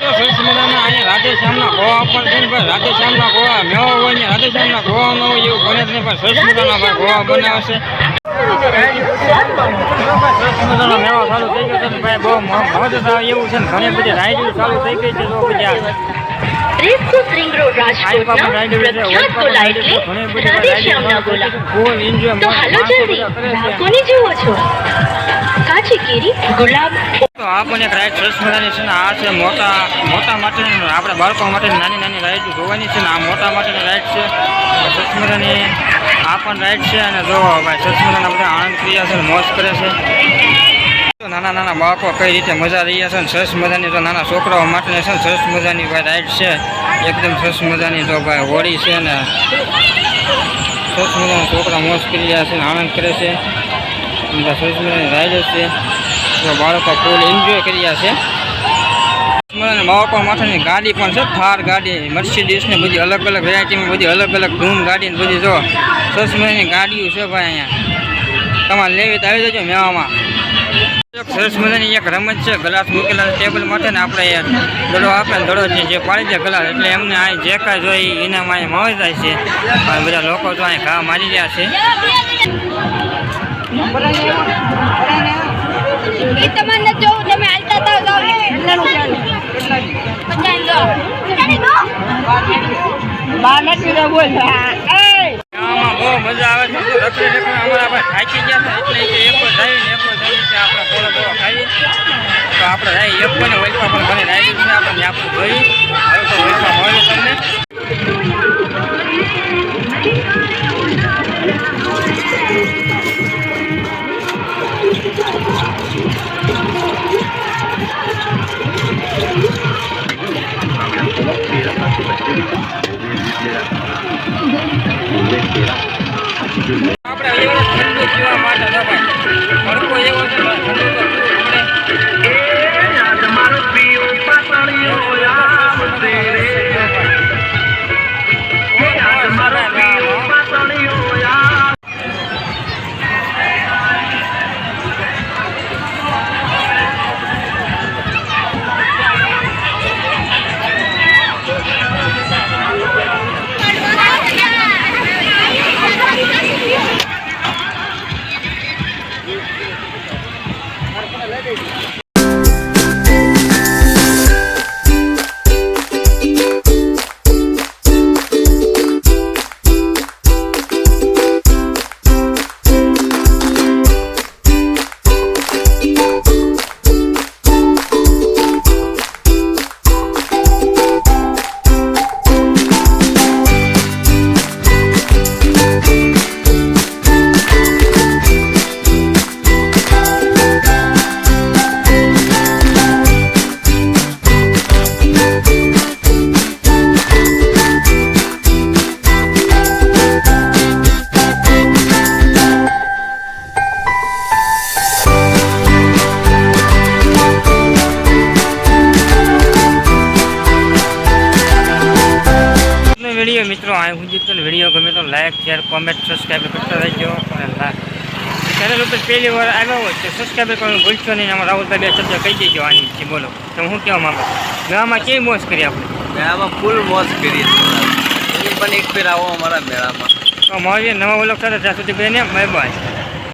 રાધેશ્યામના ગોવા પણ છે ને ભાઈ, રાધેશ્યામના ગોવા મેવો હોય ને રાધેશ્યામના ગોવા ન હોય એવું બને જ નહીં ભાઈ. સરસ મજાના ભાઈ ગોવા બનાવે છે. મેવો ચાલુ થઈ ગયો છે ને ભાઈ, બહુ મહત્વ એવું છે ને ઘણી બધી રાઈડ ચાલુ થઈ ગઈ છે. તો બધા આ પણ એક રાઈડ સરસ મજાની છે ને. આ છે મોટા માટેની, આપણે બાળકો માટેની નાની નાની રાઈડ જોવાની છે ને. આ મોટા માટેની રાઈડ છે સરસ મજાની. આ પણ રાઈડ છે અને જો ભાઈ સરસ મજાના બધા આનંદ કર્યા છે, મોજ કરે છે. નાના નાના બાળકો કઈ રીતે મજા રહ્યા છે ને સરસ મજાની. તો નાના છોકરાઓ માટેની છે ને સરસ મજાની ભાઈ રાઈડ છે, એકદમ સરસ મજાની. તો ભાઈ હોળી છે ને સરસ મજાના છોકરા મોજ કરી રહ્યા છે ને આનંદ કરે છે. સરસ મજાની રાઈડ છે, તો બાળકો ફૂલ એન્જોય કરી રહ્યા છે. બાળકો માટેની ગાડી પણ છે, થાર ગાડી, મર્સિડીઝ ને બધી અલગ અલગ વેરાયટીમાં બધી અલગ અલગ ધૂમ ગાડી ને બધી જો સરસ મજાની ગાડીઓ છે ભાઈ. અહીંયા તમારે લેવી તો આવી જજો મેવામાં. સરસ મજાની એક રમત છે, ગ્લાસ મૂકેલા ટેબલ માટે ને આપણે દડો આપે ને દડો જે પાડી દે ગ્લાસ, એટલે એમને અહીં જે કાંઈ જોઈએ ઇનામ અહીં મળી જાય છે. બધા લોકો તો અહીં ઘા મારી રહ્યા છે. બહુ મજા આવે છે. રખડી રખડી અમારા ભાઈ થાકી ગયા હતા, એટલે એક જઈને આપણે પોળો પોળો ખાઈએ. તો આપણે રાઈ એક પણ વૈપા પણ ઘણી રાઈ છે, આપણે આપણે જોઈ હવે તો વૈપા મળે તમને. આપણે એવો ઠંડુ પીવા માટે તો ભાઈ તડકો એવો છે ઠંડુ તો વિડીયો મિત્રો આ સુધી તો વિડીયો ગમે તો લાઈક શેર કોમેન્ટ સબસ્ક્રાઈબ કરતા રહેજો. અને ચેનલ ઉપર પહેલી વાર આવ્યા હોય તો સબસ્ક્રાઈબ કરવાનું ભૂલશો નહીં. આમાં રાહુલભાઈ બે શબ્દ કહી દેજો આની. બોલો તમે શું કહેવા માંગો? મેળામાં કેવી મોજ કરી આપણે? મેળામાં ફૂલ મોજ કરી. પણ એક ફેર આવો અમારા મેળામાં. તો મળીએ નવા વ્લોગ સાથે, ત્યાં સુધી બેને બાય બાય.